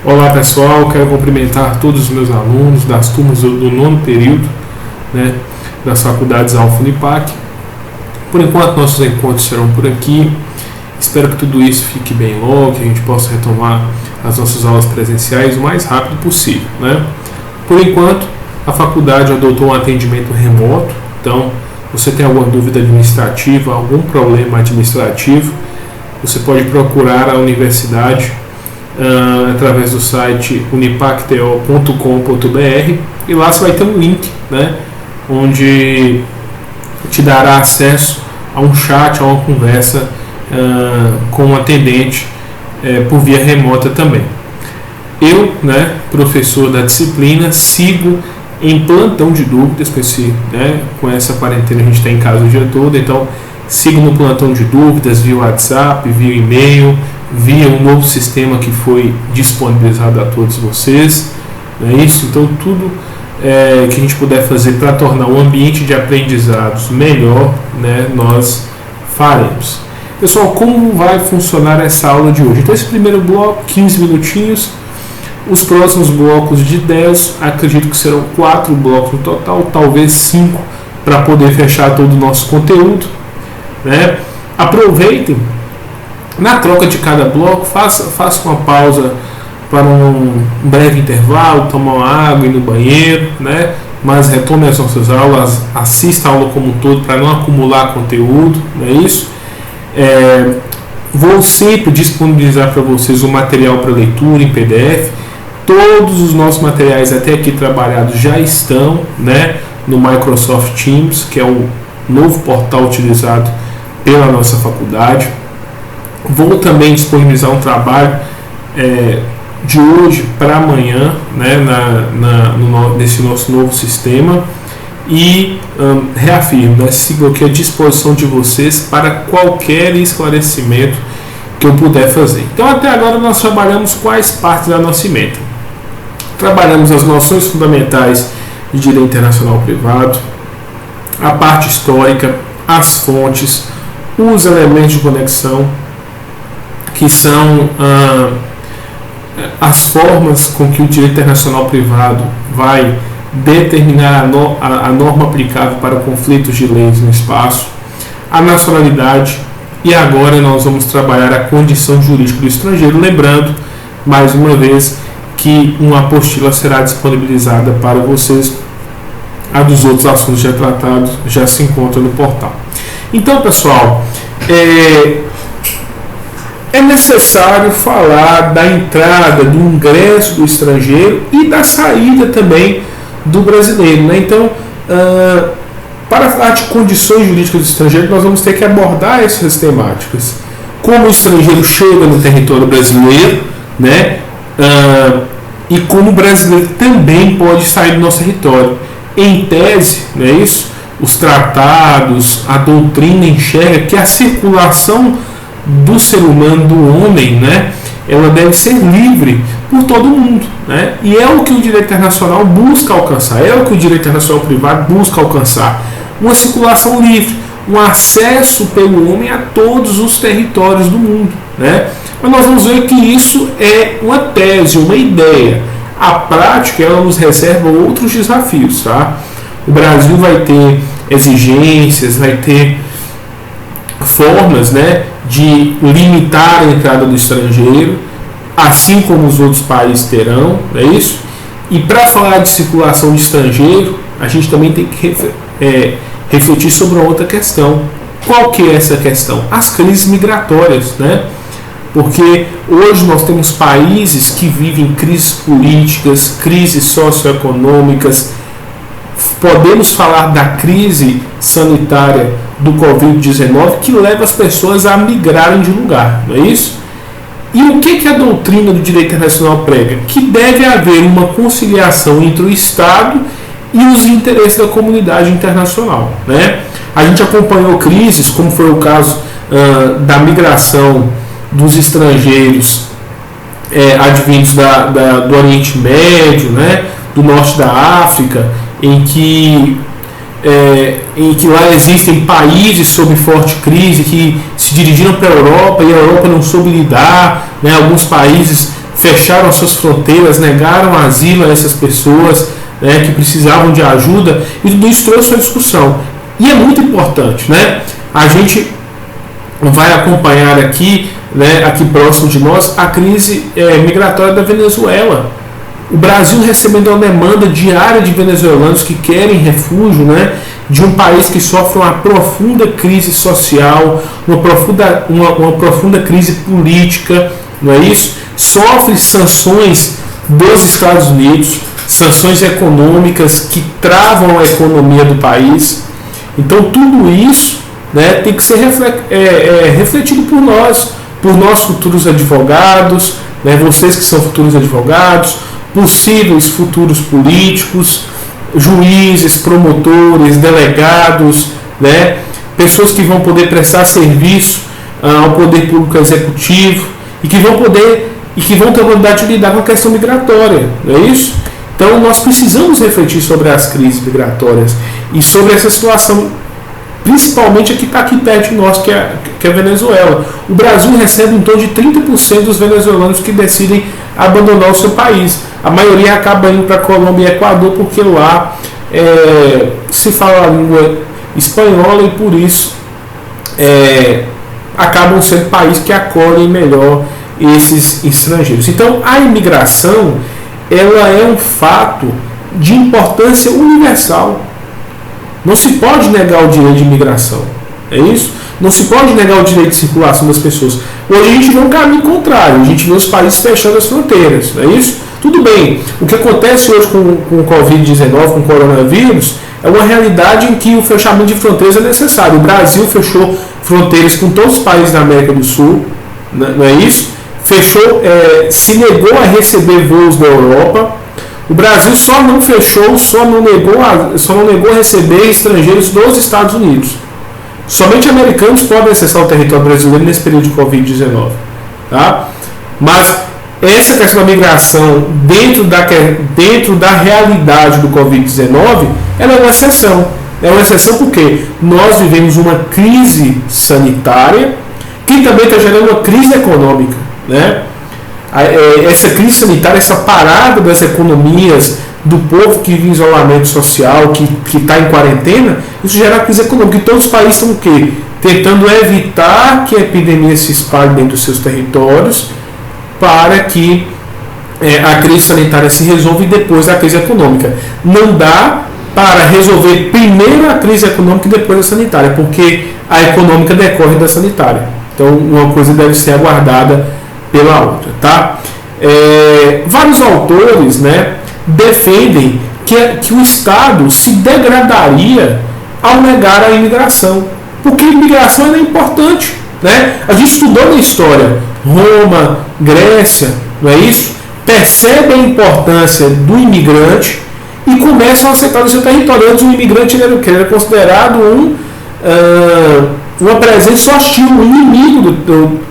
Olá pessoal, quero cumprimentar todos os meus alunos das turmas do nono período, né, das faculdades Alfa Unipac. Por enquanto nossos encontros serão por aqui. Espero que tudo isso fique bem logo, que a gente possa retomar as nossas aulas presenciais o mais rápido possível, né? Por enquanto a faculdade adotou um atendimento remoto, então você tem alguma dúvida administrativa, algum problema administrativo, você pode procurar a universidade através do site unipacto.com.br e lá você vai ter um link, né, onde te dará acesso a um chat, a uma conversa com um atendente por via remota também. Eu, né, professor da disciplina, sigo em plantão de dúvidas com essa quarentena a gente está em casa o dia todo, então sigo no plantão de dúvidas via WhatsApp, via e-mail, via um novo sistema que foi disponibilizado a todos vocês, não é isso? Então tudo que a gente puder fazer para tornar o ambiente de aprendizados melhor, né, nós faremos. Pessoal, como vai funcionar essa aula de hoje? Então esse primeiro bloco, 15 minutinhos, os próximos blocos de 10, acredito que serão 4 blocos no total, talvez 5, para poder fechar todo o nosso conteúdo, né? Aproveitem, na troca de cada bloco, faça uma pausa para um breve intervalo, tomar uma água, ir no banheiro, né? Mas retome as nossas aulas, assista a aula como um todo para não acumular conteúdo, não é isso? Vou sempre disponibilizar para vocês o material para leitura em PDF. Todos os nossos materiais até aqui trabalhados já estão, né, no Microsoft Teams, que é o novo portal utilizado pela nossa faculdade. Vou também disponibilizar um trabalho de hoje para amanhã, né, nesse nosso novo sistema, e reafirmo, né, sigo aqui à disposição de vocês para qualquer esclarecimento que eu puder fazer. Então até agora nós trabalhamos quais partes da nossa ementa? Trabalhamos as noções fundamentais de direito internacional privado, a parte histórica, as fontes, os elementos de conexão, que são as formas com que o direito internacional privado vai determinar a norma aplicável para conflitos de leis no espaço, a nacionalidade, e agora nós vamos trabalhar a condição jurídica do estrangeiro, lembrando, mais uma vez, que uma apostila será disponibilizada para vocês. A dos outros assuntos já tratados já se encontra no portal. Então, pessoal, é necessário falar da entrada, do ingresso do estrangeiro e da saída também do brasileiro, né? Então, para falar de condições jurídicas do estrangeiro, nós vamos ter que abordar essas temáticas. Como o estrangeiro chega no território brasileiro, né? E como o brasileiro também pode sair do nosso território. Em tese, não é isso? Os tratados, a doutrina enxerga que a circulação do ser humano, do homem, né, ela deve ser livre por todo mundo, né? E é o que o direito internacional busca alcançar, é o que o direito internacional privado busca alcançar, uma circulação livre, um acesso pelo homem a todos os territórios do mundo, né? Mas nós vamos ver que isso é uma tese, uma ideia. A prática, ela nos reserva outros desafios, tá? O Brasil vai ter exigências, vai ter formas, né, de limitar a entrada do estrangeiro, assim como os outros países terão, não é isso? E para falar de circulação de estrangeiro, a gente também tem que refletir sobre uma outra questão. Qual que é essa questão? As crises migratórias, né? Porque hoje nós temos países que vivem crises políticas, crises socioeconômicas. Podemos falar da crise sanitária do Covid-19 que leva as pessoas a migrarem de lugar, não é isso? E o que a doutrina do direito internacional prega? Que deve haver uma conciliação entre o Estado e os interesses da comunidade internacional, né? A gente acompanhou crises, como foi o caso da migração dos estrangeiros advindos do Oriente Médio, né, do Norte da África, em que lá existem países sob forte crise que se dirigiram para a Europa e a Europa não soube lidar, né, alguns países fecharam as suas fronteiras, negaram asilo a essas pessoas, né, que precisavam de ajuda, e tudo isso trouxe uma discussão. E é muito importante, né? A gente vai acompanhar aqui, né, aqui próximo de nós, a crise migratória da Venezuela. O Brasil recebendo uma demanda diária de venezuelanos que querem refúgio, né, de um país que sofre uma profunda crise social, uma profunda crise política, não é isso? Sofre sanções dos Estados Unidos, sanções econômicas que travam a economia do país. Então tudo isso, né, tem que ser refletido por nós futuros advogados, né, vocês que são futuros advogados, possíveis futuros políticos, juízes, promotores, delegados, né, pessoas que vão poder prestar serviço ao poder público executivo e que vão ter a oportunidade de lidar com a questão migratória, não é isso? Então nós precisamos refletir sobre as crises migratórias e sobre essa situação, principalmente a que está aqui perto de nós, que é a Venezuela. O Brasil recebe em torno de 30% dos venezuelanos que decidem abandonar o seu país. A maioria acaba indo para a Colômbia e Equador porque lá se fala a língua espanhola e por isso acabam sendo países que acolhem melhor esses estrangeiros. Então a imigração, ela é um fato de importância universal. Não se pode negar o direito de imigração, é isso? Não se pode negar o direito de circulação das pessoas. Hoje a gente vê um caminho contrário, a gente vê os países fechando as fronteiras, não é isso? Tudo bem, o que acontece hoje com o Covid-19, com o coronavírus, é uma realidade em que o fechamento de fronteiras é necessário. O Brasil fechou fronteiras com todos os países da América do Sul, não é isso? Fechou, se negou a receber voos da Europa. O Brasil só não fechou, só não negou a receber estrangeiros dos Estados Unidos. Somente americanos podem acessar o território brasileiro nesse período de Covid-19. Tá? Mas essa questão da migração dentro da realidade do Covid-19, ela é uma exceção. É uma exceção porque nós vivemos uma crise sanitária que também está gerando uma crise econômica, né? Essa crise sanitária, essa parada das economias do povo que vive em isolamento social, que está em quarentena, isso gera crise econômica. E todos os países estão o quê? Tentando evitar que a epidemia se espalhe dentro dos seus territórios para que a crise sanitária se resolva e depois a crise econômica. Não dá para resolver primeiro a crise econômica e depois a sanitária, porque a econômica decorre da sanitária. Então uma coisa deve ser aguardada pela outra, tá? Vários autores, né, defendem que o Estado se degradaria ao negar a imigração, porque a imigração é importante, né? A gente estudou na história Roma, Grécia, não é isso? Percebe a importância do imigrante e começam a aceitar no seu território. Antes o imigrante era considerado uma presença hostil, um inimigo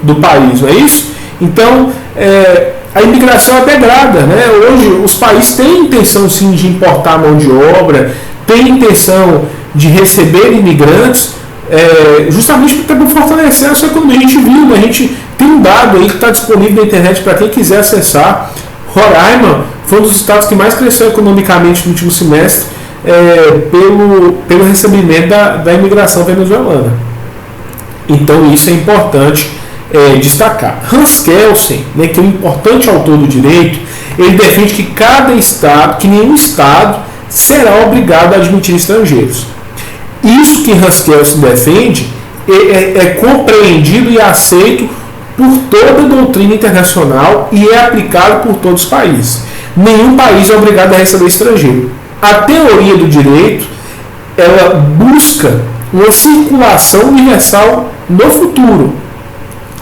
do país, não é isso? Então, a imigração é degrada, né? Hoje os países têm intenção sim de importar mão de obra, têm intenção de receber imigrantes, justamente para fortalecer a sua economia. A gente viu, a gente tem um dado aí que está disponível na internet para quem quiser acessar. Roraima foi um dos estados que mais cresceu economicamente no último semestre pelo recebimento da imigração venezuelana. Então isso é importante destacar. Hans Kelsen, né, que é um importante autor do direito, ele defende que nenhum estado será obrigado a admitir estrangeiros. Isso que Hans Kelsen defende é compreendido e aceito por toda a doutrina internacional e é aplicado por todos os países. Nenhum país é obrigado a receber estrangeiro. A teoria do direito, ela busca uma circulação universal no futuro.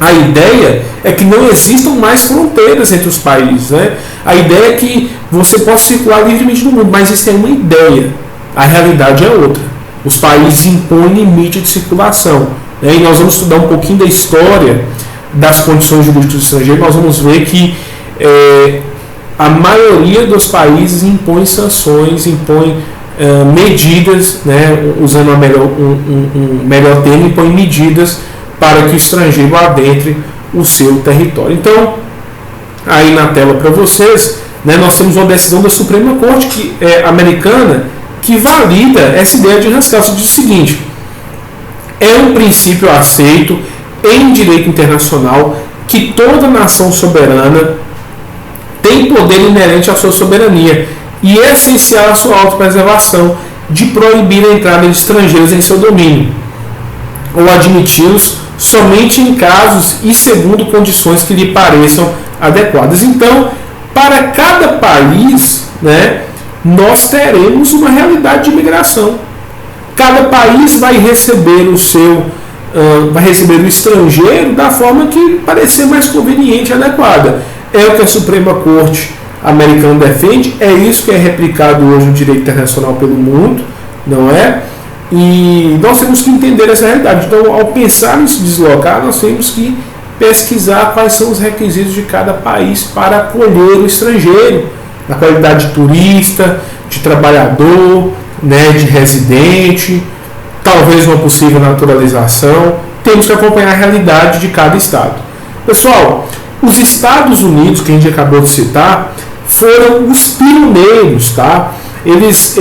A ideia é que não existam mais fronteiras entre os países, né? A ideia é que você possa circular livremente no mundo, mas isso é uma ideia. A realidade é outra. Os países impõem limite de circulação, né? E nós vamos estudar um pouquinho da história das condições jurídicas do estrangeiro. Nós vamos ver que a maioria dos países impõe sanções, impõe medidas, né? Usando um melhor termo, impõe medidas para que o estrangeiro adentre o seu território. Então, aí na tela para vocês, né, nós temos uma decisão da Suprema Corte americana que valida essa ideia de resgate. Diz o seguinte: é um princípio aceito em direito internacional que toda nação soberana tem poder inerente à sua soberania e é essencial à sua autopreservação de proibir a entrada de estrangeiros em seu domínio ou admiti-los somente em casos e segundo condições que lhe pareçam adequadas. Então, para cada país, né, nós teremos uma realidade de imigração. Cada país vai receber o estrangeiro da forma que parecer mais conveniente e adequada. É o que a Suprema Corte americana defende, é isso que é replicado hoje no direito internacional pelo mundo, não é? E nós temos que entender essa realidade. Então, ao pensar em se deslocar, nós temos que pesquisar quais são os requisitos de cada país para acolher o estrangeiro, na qualidade de turista, de trabalhador, né, de residente, talvez uma possível naturalização. Temos que acompanhar a realidade de cada estado. Pessoal, os Estados Unidos, que a gente acabou de citar, foram os pioneiros, tá? Eles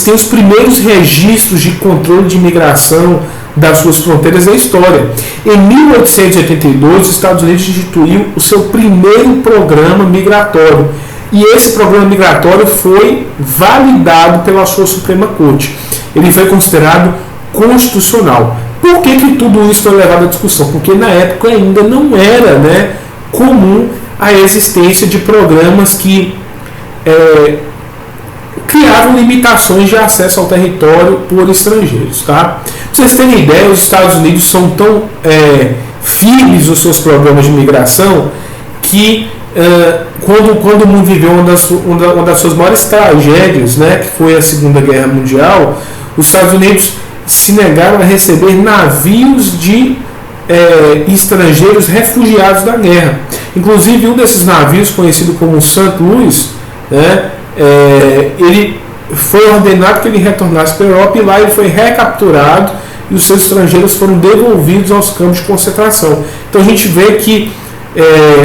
têm os primeiros registros de controle de imigração das suas fronteiras da história. Em 1882, os Estados Unidos instituiu o seu primeiro programa migratório. E esse programa migratório foi validado pela sua Suprema Corte. Ele foi considerado constitucional. Por que tudo isso foi levado à discussão? Porque na época ainda não era, né, comum a existência de programas que criavam limitações de acesso ao território por estrangeiros. Tá? Para vocês terem ideia, os Estados Unidos são tão firmes nos seus programas de imigração que quando o mundo viveu uma das suas maiores tragédias, né, que foi a Segunda Guerra Mundial, os Estados Unidos se negaram a receber navios de estrangeiros refugiados da guerra. Inclusive, um desses navios, conhecido como St. Louis, né, ele foi ordenado que ele retornasse para a Europa, e lá ele foi recapturado e os seus estrangeiros foram devolvidos aos campos de concentração. Então a gente vê que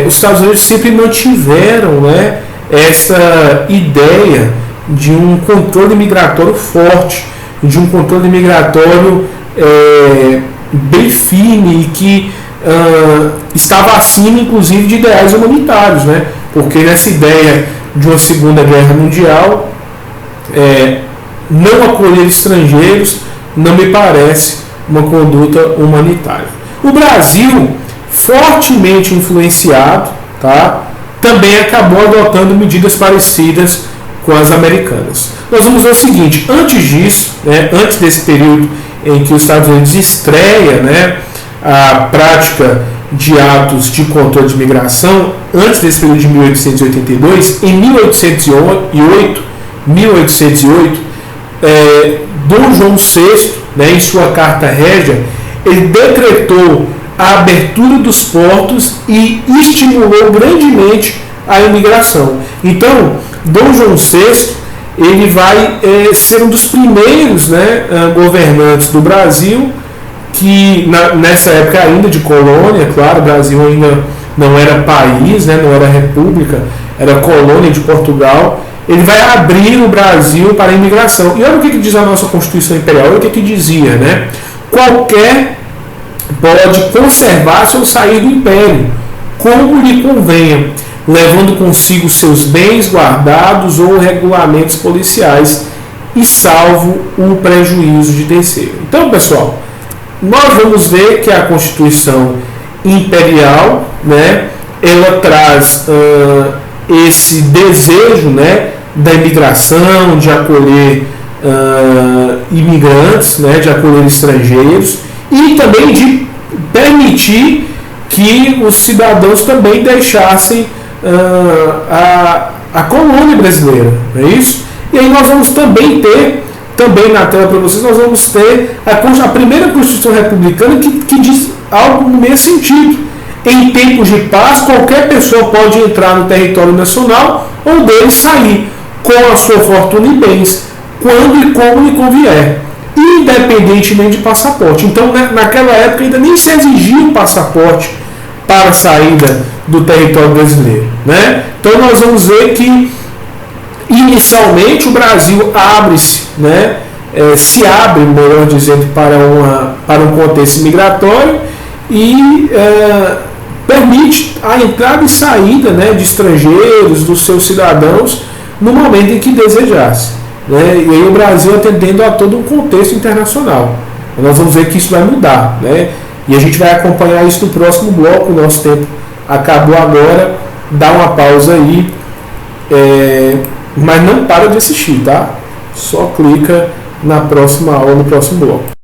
os Estados Unidos sempre mantiveram, né, essa ideia de um controle migratório forte, de um controle migratório bem firme e que estava acima, inclusive, de ideais humanitários, né? Porque nessa ideia de uma Segunda Guerra Mundial, não acolher estrangeiros não me parece uma conduta humanitária. O Brasil, fortemente influenciado, tá, também acabou adotando medidas parecidas com as americanas. Nós vamos ver o seguinte: antes disso, né, antes desse período em que os Estados Unidos estreia, né, a prática de atos de controle de imigração, antes desse período de 1882, em 1808, Dom João VI, né, em sua Carta Régia, ele decretou a abertura dos portos e estimulou grandemente a imigração. Então, Dom João VI ele vai ser um dos primeiros, né, governantes do Brasil que, nessa época ainda de colônia, claro, o Brasil ainda não era país, né, não era república, era colônia de Portugal. Ele vai abrir o Brasil para a imigração. E olha o que diz a nossa Constituição Imperial, olha o que dizia, né? Qualquer pode conservar-se ou sair do Império, como lhe convenha, levando consigo seus bens guardados ou regulamentos policiais, e salvo o prejuízo de terceiro. Então, pessoal, nós vamos ver que a Constituição Imperial, né, ela traz esse desejo, né, da imigração, de acolher imigrantes, né, de acolher estrangeiros, e também de permitir que os cidadãos também deixassem a colônia brasileira, não é isso? E aí nós vamos também ter, também na tela para vocês, nós vamos ter a primeira Constituição Republicana que diz algo no mesmo sentido. Em tempos de paz, qualquer pessoa pode entrar no território nacional ou dele sair, com a sua fortuna e bens, quando e como lhe convier, independentemente de passaporte. Então, naquela época ainda nem se exigia um passaporte para a saída do território brasileiro, né? Então nós vamos ver que inicialmente o Brasil abre-se, né? Se abre, melhor dizendo, para um contexto migratório e permite a entrada e saída, né, de estrangeiros, dos seus cidadãos, no momento em que desejasse, né? E aí o Brasil atendendo a todo um contexto internacional. Nós vamos ver que isso vai mudar, né? E a gente vai acompanhar isso no próximo bloco. O nosso tempo acabou agora. Dá uma pausa aí, mas não para de assistir, tá? Só clica na próxima aula, no próximo bloco.